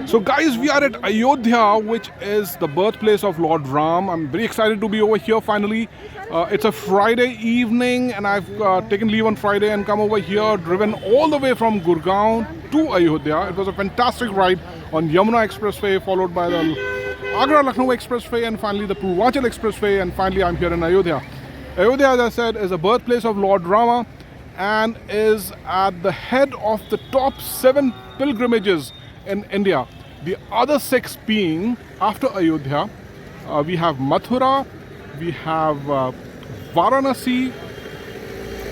So guys, we are at Ayodhya, which is the birthplace of Lord Ram. I'm very excited to be over here finally. It's a Friday evening and I've taken leave on Friday and come over here, driven all the way from Gurgaon to Ayodhya. It was a fantastic ride on Yamuna Expressway, followed by the Agra-Lucknow Expressway and finally the Purvanchal Expressway, and finally I'm here in Ayodhya. Ayodhya, as I said, is the birthplace of Lord Rama and is at the head of the top 7 pilgrimages in India. The other 6 being, after Ayodhya, we have Mathura, we have Varanasi,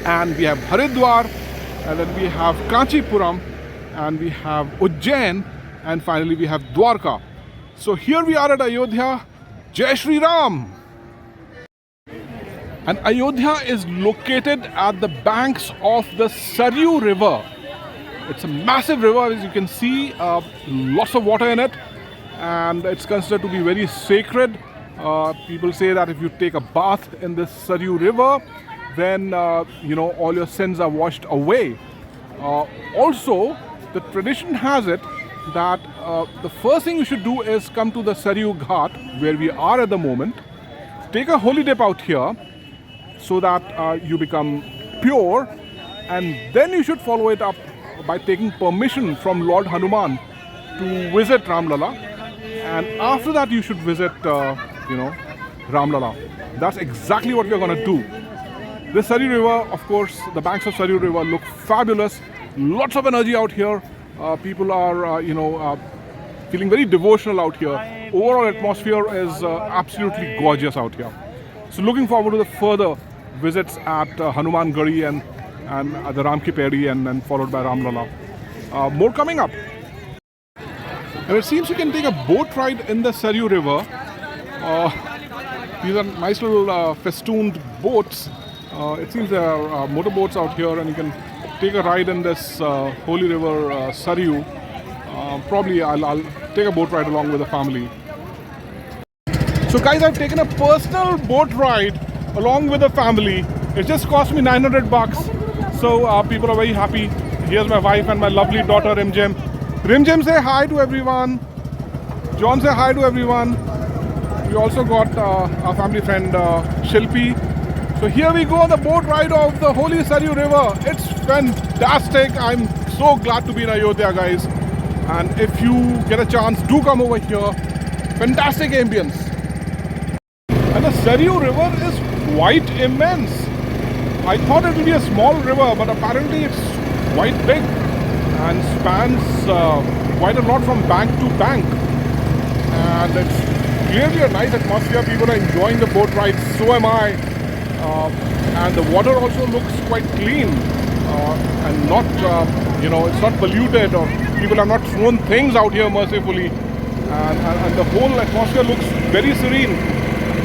and we have Haridwar, and then we have Kanchipuram, and we have Ujjain, and finally we have Dwarka. So here we are at Ayodhya. Jai Shri Ram! And Ayodhya is located at the banks of the Saryu River. It's a massive river, as you can see, lots of water in it, and it's considered to be very sacred. People say that if you take a bath in this Saryu River, then all your sins are washed away. Also, the tradition has it that the first thing you should do is come to the Saryu Ghat, where we are at the moment, take a holy dip out here so that you become pure, and then you should follow it up by taking permission from Lord Hanuman to visit Ramlala, and after that you should visit Ramlala. That's exactly what we are going to do. This Saryu River, of course, the banks of Saryu River look fabulous. Lots of energy out here. People are feeling very devotional out here. Overall atmosphere is absolutely gorgeous out here. So looking forward to the further visits at Hanuman Gadi and the Ram Ki Pedi, and then followed by Ramlala. More coming up. And it seems you can take a boat ride in the Saryu River. These are nice little festooned boats. It seems there are motorboats out here, and you can take a ride in this holy river Saryu. Probably I'll take a boat ride along with the family. So guys, I've taken a personal boat ride along with the family. It just cost me 900 bucks. So people are very happy. Here's my wife and my lovely daughter Rimjim. Rimjim, say hi to everyone. John, say hi to everyone. We also got our family friend Shilpi. So here we go on the boat ride of the holy Saryu River. It's fantastic. I'm so glad to be in Ayodhya, guys. And if you get a chance, do come over here. Fantastic ambience. And the Saryu River is quite immense. I thought it would be a small river, but apparently it's quite big and spans quite a lot from bank to bank. And it's clearly a nice atmosphere. People are enjoying the boat ride. So am I. And the water also looks quite clean and not, it's not polluted, or people have not thrown things out here mercifully. And the whole atmosphere looks very serene.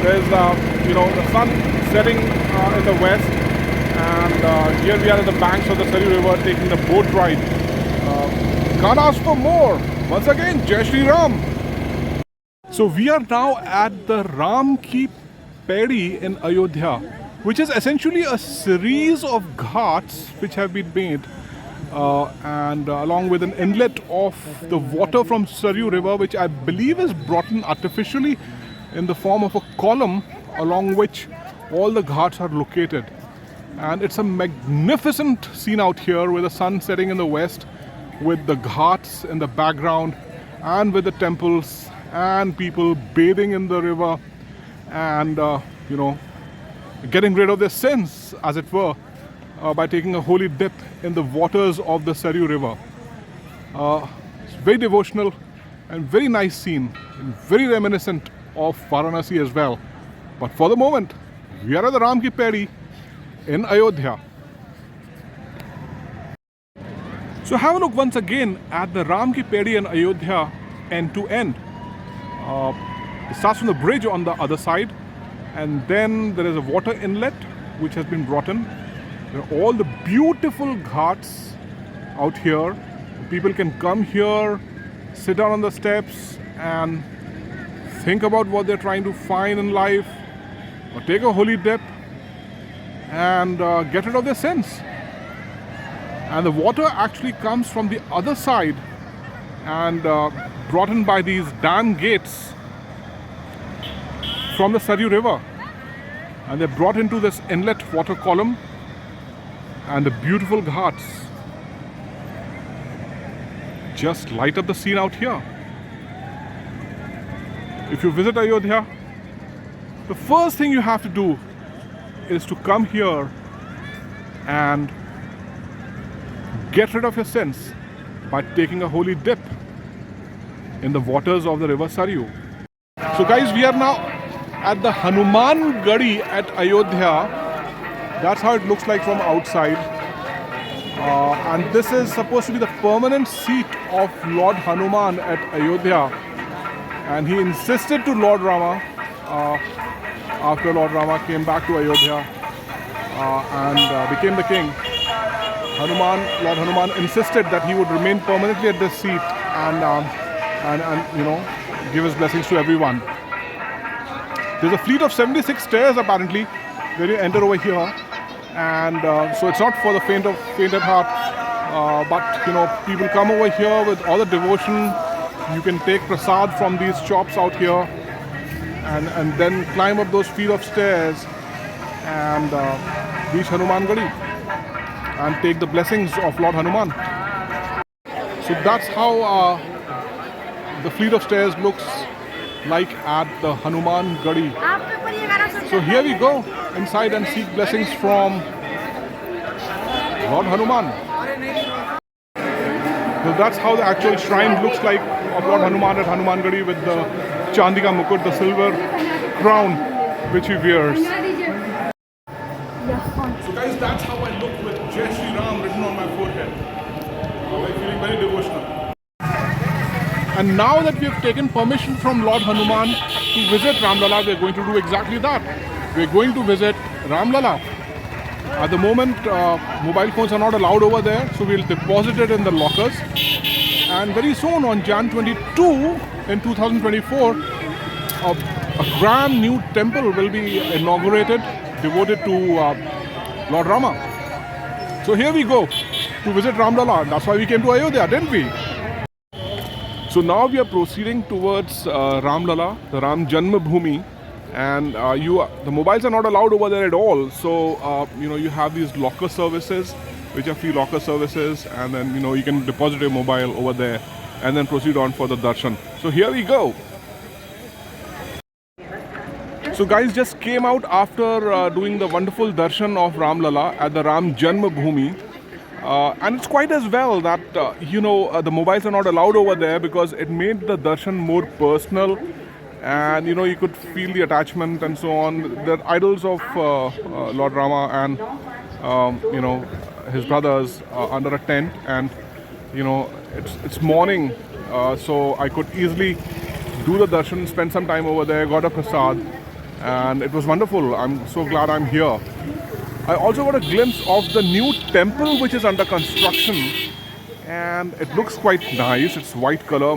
There's, the sun setting in the west, and here we are at the banks of the Saryu River taking the boat ride. Can't ask for more. Once again, Jai Shri Ram. So we are now at the Ram Ki Pedi in Ayodhya, which is essentially a series of ghats which have been made, and along with an inlet of the water from Saryu River, which I believe is brought in artificially in the form of a column along which all the ghats are located. And it's a magnificent scene out here with the sun setting in the west, with the ghats in the background, and with the temples and people bathing in the river and getting rid of their sins, as it were, by taking a holy dip in the waters of the Saryu River. It's very devotional and very nice scene, and very reminiscent of Varanasi as well. But for the moment, we are at the Ram Ki Pedi in Ayodhya. So have a look once again at the Ram Ki Pedi in Ayodhya end to end. It starts from the bridge on the other side, and then there is a water inlet which has been brought in. There are all the beautiful ghats out here. People can come here, sit down on the steps and think about what they're trying to find in life, or take a holy dip and get rid of their sins. And the water actually comes from the other side and brought in by these dam gates from the Saryu River, and they're brought into this inlet water column and the beautiful ghats just light up the scene out here. If you visit Ayodhya, the first thing you have to do is to come here and get rid of your sins by taking a holy dip in the waters of the river Saryu. So guys, we are now at the Hanuman Gadi at Ayodhya. That's how it looks like from outside. And this is supposed to be the permanent seat of Lord Hanuman at Ayodhya. And he insisted to Lord Rama, after Lord Rama came back to Ayodhya and became the king, Lord Hanuman insisted that he would remain permanently at this seat and you know, give his blessings to everyone. There's a fleet of 76 stairs apparently where you enter over here, and so it's not for the faint at heart, but you know, people come over here with all the devotion. You can take prasad from these shops out here and then climb up those fleet of stairs and reach Hanuman Gadi and take the blessings of Lord Hanuman. So that's how the fleet of stairs looks like at the Hanuman Gadi. So here we go inside and seek blessings from Lord Hanuman. So that's how the actual shrine looks like of Lord Hanuman at Hanuman Gadi, with the Chandika Mukut, the silver crown which he wears. So guys, that's how I look with Jai Shri Ram written on my forehead. I'm feeling very devotional. And now that we have taken permission from Lord Hanuman to visit Ramlala, we are going to do exactly that. We are going to visit Ramlala. At the moment, mobile phones are not allowed over there, so we'll deposit it in the lockers. And very soon, on Jan 22 in 2024, a brand new temple will be inaugurated, devoted to Lord Rama. So here we go to visit Ramlala. That's why we came to Ayodhya, didn't we? So now we are proceeding towards Ramlala, the Ram Janma Bhoomi, and the mobiles are not allowed over there at all. So you know, you have these locker services, which are free locker services, and then you know, you can deposit your mobile over there and then proceed on for the darshan. So here we go. So guys, just came out after doing the wonderful darshan of Ramlala at the Ram Janma Bhoomi. And it's quite as well that, you know, the mobiles are not allowed over there, because it made the darshan more personal, and, you know, you could feel the attachment and so on. The idols of Lord Rama and, you know, his brothers under a tent, and, you know, it's morning, so I could easily do the darshan, spend some time over there, got a prasad, and it was wonderful. I'm so glad I'm here. I also got a glimpse of the new temple which is under construction, and it looks quite nice. It's white color,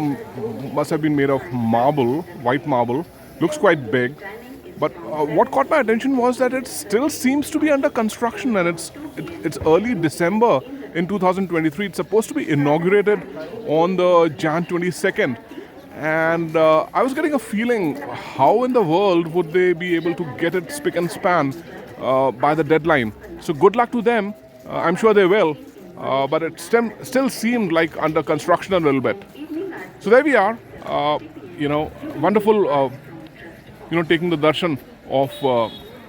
must have been made of marble, white marble. Looks quite big. But what caught my attention was that it still seems to be under construction, and it's early December in 2023. It's supposed to be inaugurated on the Jan 22nd. And I was getting a feeling, how in the world would they be able to get it spick and span by the deadline? So good luck to them. I'm sure they will. But it still seemed like under construction a little bit. So there we are. You know, wonderful. You know, taking the darshan of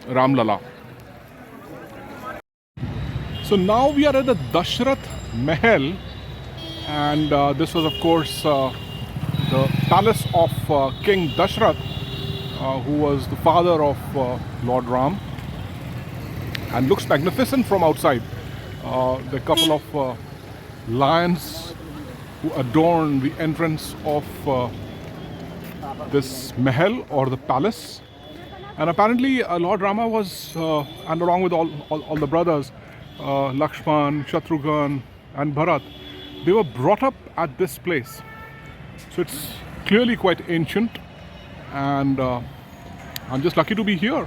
Ramlala. So now we are at the Dashrath Mahal, and this was, of course, the palace of King Dashrath, who was the father of Lord Ram, and looks magnificent from outside. There are a couple of lions who adorn the entrance of this mahal or the palace. And apparently Lord Rama was, and along with all the brothers, Lakshman, Shatrughan and Bharat, they were brought up at this place. So it's clearly quite ancient, and I'm just lucky to be here.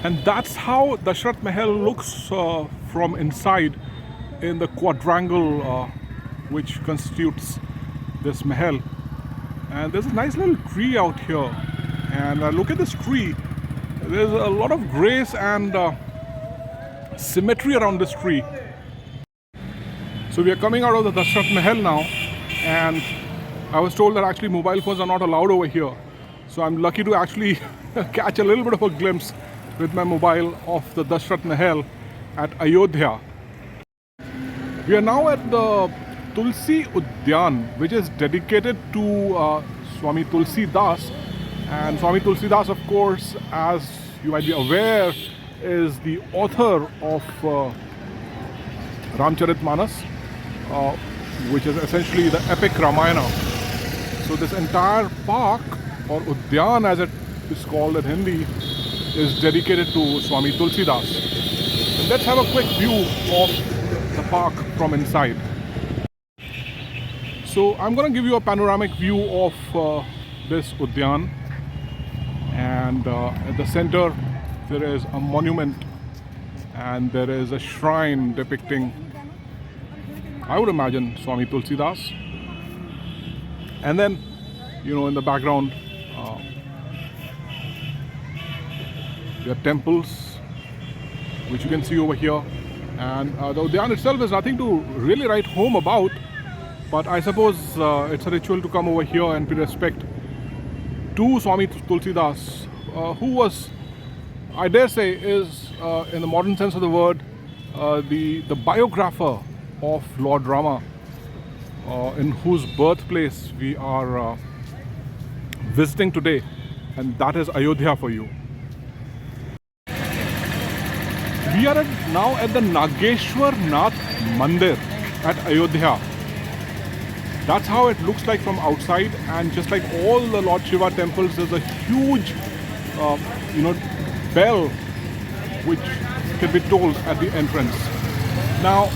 And that's how Dashrath Mahal looks from inside, in the quadrangle which constitutes this mahal. And there's a nice little tree out here. And look at this tree. There's a lot of grace and symmetry around this tree. So we are coming out of the Dashrath Mahal now, and I was told that actually mobile phones are not allowed over here. So I'm lucky to actually catch a little bit of a glimpse with my mobile of the Dashrath Mahal at Ayodhya. We are now at the Tulsi Udyan, which is dedicated to Swami Tulsi Das. And Swami Tulsi Das, of course, as you might be aware, is the author of Ramcharitmanas, which is essentially the epic Ramayana. So this entire park, or Udyan as it is called in Hindi, is dedicated to Swami Tulsi Das. And let's have a quick view of the park from inside. So I'm going to give you a panoramic view of this Udyan. And at the center there is a monument, and there is a shrine depicting, I would imagine, Swami Tulsi Das. And then, in the background, there are temples, which you can see over here. And the Udyan itself is nothing to really write home about, but I suppose it's a ritual to come over here and pay respect to Swami Tulsi Das, who was, I dare say, is in the modern sense of the word, the biographer of Lord Rama, in whose birthplace we are visiting today, and that is Ayodhya for you. We are now at the Nageshwar Nath Mandir at Ayodhya. That's how it looks like from outside, and just like all the Lord Shiva temples, there's a huge, bell which can be tolled at the entrance. Now,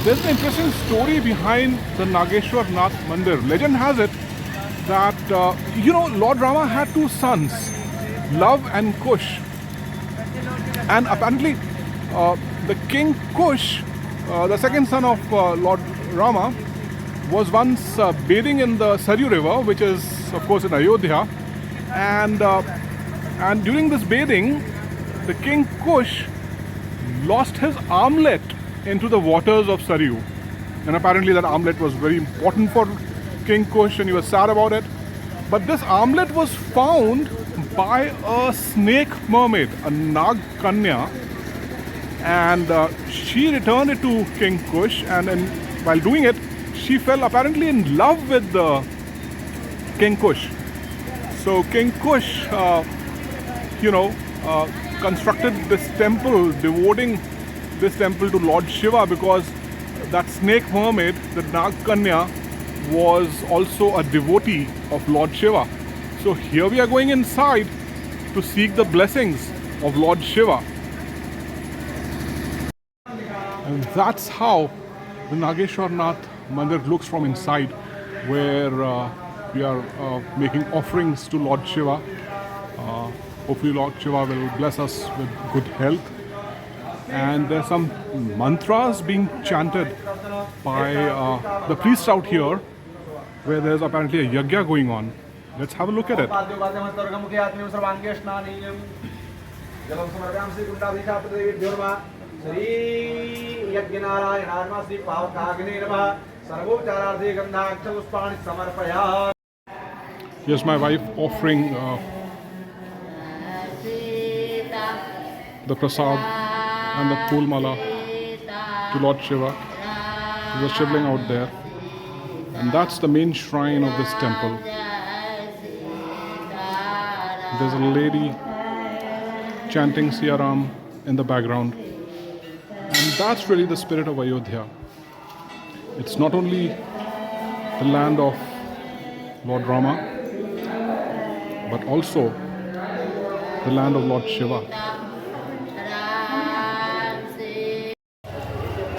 there's an interesting story behind the Nageshwar Nath Mandir. Legend has it that, Lord Rama had two sons, Love and Kush. And apparently, the king Kush, the second son of Lord Rama, was once bathing in the Saryu River, which is, of course, in Ayodhya. And during this bathing, the king Kush lost his armlet into the waters of Saryu. And apparently that armlet was very important for King Kush, and he was sad about it. But this armlet was found by a snake mermaid, a Nag Kanya, and she returned it to King Kush, and while doing it, she fell apparently in love with King Kush. So King Kush, constructed this temple, devoting this temple to Lord Shiva, because that snake mermaid, the Nag Kanya, was also a devotee of Lord Shiva. So here we are going inside to seek the blessings of Lord Shiva. And that's how the Nageshwar Nath Mandir looks from inside, where we are making offerings to Lord Shiva. Hopefully Lord Shiva will bless us with good health. And there's some mantras being chanted by the priests out here, where there's apparently a yajna going on. Let's have a look at it. Here's my wife offering the prasad and the phool mala to Lord Shiva. There's a shivling out there, and that's the main shrine of this temple. There's a lady chanting Siya Ram in the background, and that's really the spirit of Ayodhya. It's not only the land of Lord Rama, but also the land of Lord Shiva.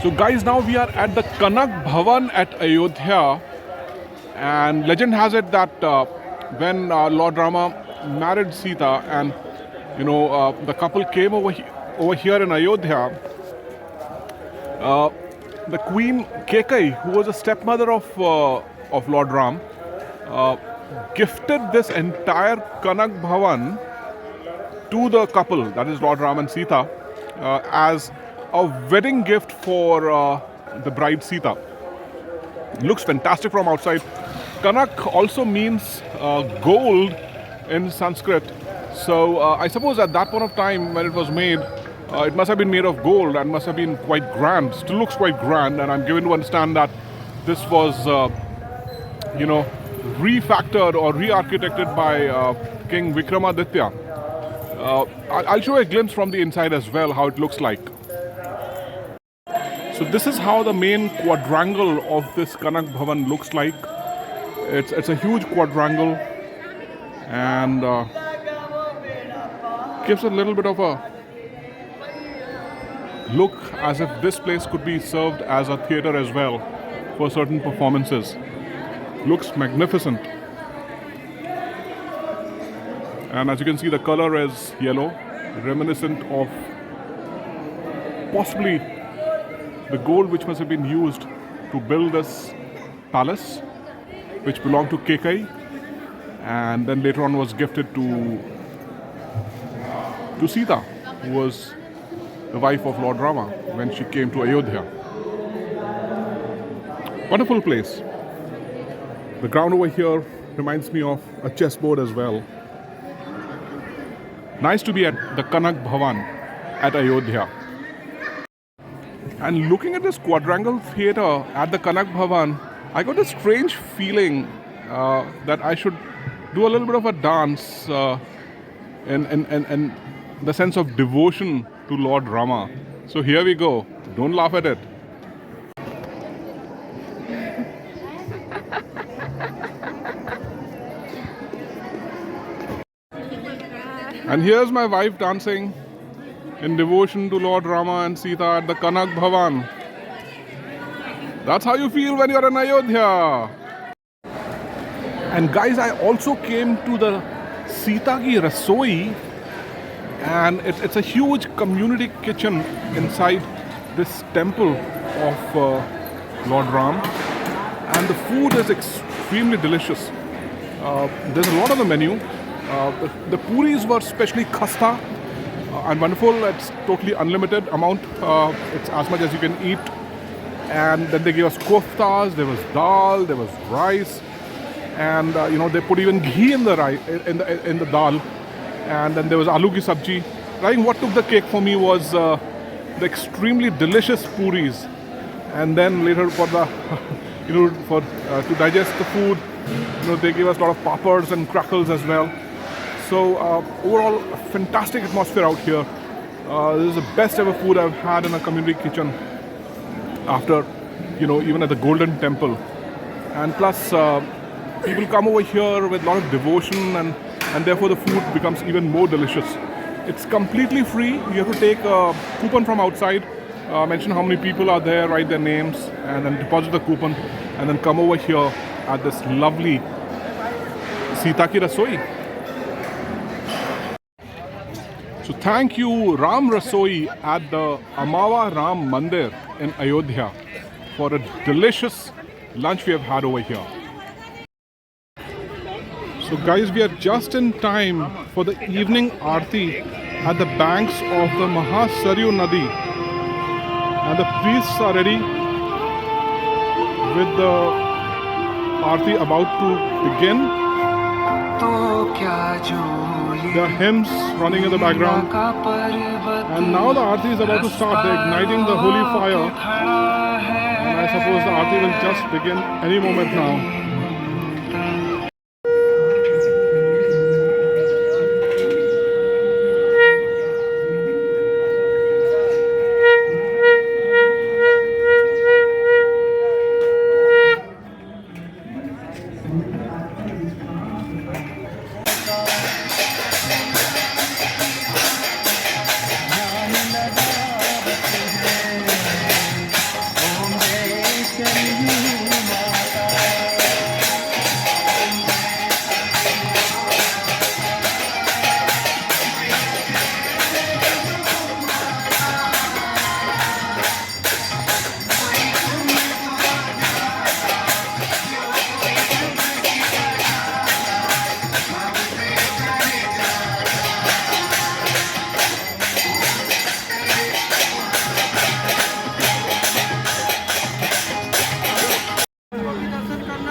So guys, now we are at the Kanak Bhavan at Ayodhya, and legend has it that when Lord Rama married Sita, and the couple came over here in Ayodhya, the Queen Kekai, who was a stepmother of Lord Ram, uh, gifted this entire Kanak Bhavan to the couple, that is Lord Ram and Sita, as a wedding gift for the bride Sita. Looks fantastic from outside. Kanak also means gold in Sanskrit. So I suppose at that point of time when it was made, it must have been made of gold and must have been quite grand. Still looks quite grand, and I'm given to understand that this was, refactored or re-architected by King Vikramaditya. I'll show a glimpse from the inside as well, how it looks like. So this is how the main quadrangle of this Kanak Bhavan looks like. It's a huge quadrangle, and gives a little bit of a look as if this place could be served as a theatre as well for certain performances. Looks magnificent. And as you can see, the color is yellow, reminiscent of possibly the gold which must have been used to build this palace, which belonged to Kekai, and then later on was gifted to Sita, who was the wife of Lord Rama when she came to Ayodhya. Wonderful place. The ground over here reminds me of a chessboard as well. Nice to be at the Kanak Bhavan at Ayodhya. And looking at this quadrangle theatre at the Kanak Bhavan, I got a strange feeling that I should do a little bit of a dance in the sense of devotion to Lord Rama. So here we go. Don't laugh at it. And here's my wife dancing in devotion to Lord Rama and Sita at the Kanak Bhavan. That's how you feel when you're in Ayodhya. And guys, I also came to the Sita Ki Rasoi, and it's a huge community kitchen inside this temple of Lord Ram, and the food is extremely delicious. There's a lot on the menu. The puris were specially khasta and wonderful. It's totally unlimited amount. It's as much as you can eat. And then they gave us koftas, there was dal, there was rice, and they put even ghee in the rice, in the dal, and then there was aloo ki sabji. I think what took the cake for me was the extremely delicious puris, and then later for the to digest the food, they gave us a lot of papads and crackles as well. So overall, a fantastic atmosphere out here. This is the best ever food I've had in a community kitchen after, even at the Golden Temple. And plus, people come over here with a lot of devotion, and therefore the food becomes even more delicious. It's completely free. You have to take a coupon from outside, mention how many people are there, write their names, and then deposit the coupon, and then come over here at this lovely Sita Ki Rasoi. So thank you Ram Rasoi at the Amawa Ram Mandir in Ayodhya for a delicious lunch we have had over here. So guys, we are just in time for the evening Aarti at the banks of the Mahasaryu Nadi, and the priests are ready with the Aarti about to begin. There are hymns running in the background, and now the Aarti is about to start. They're igniting the holy fire, and I suppose the Aarti will just begin any moment now.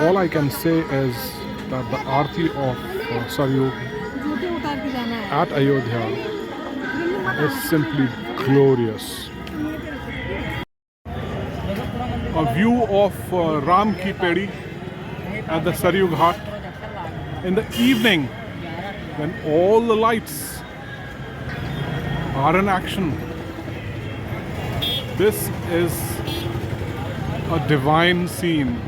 all I can say is that the Aarti of Saryu at Ayodhya is simply glorious. A view of Ram Ki Pedi at the Saryu Ghat in the evening when all the lights are in action. This is a divine scene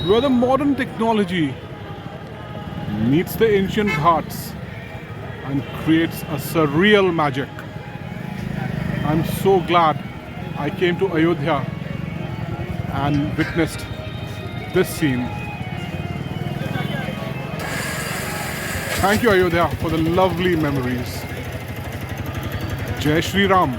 where the modern technology meets the ancient ghats and creates a surreal magic. I'm so glad I came to Ayodhya and witnessed this scene. Thank you, Ayodhya, for the lovely memories. Jai Shri Ram.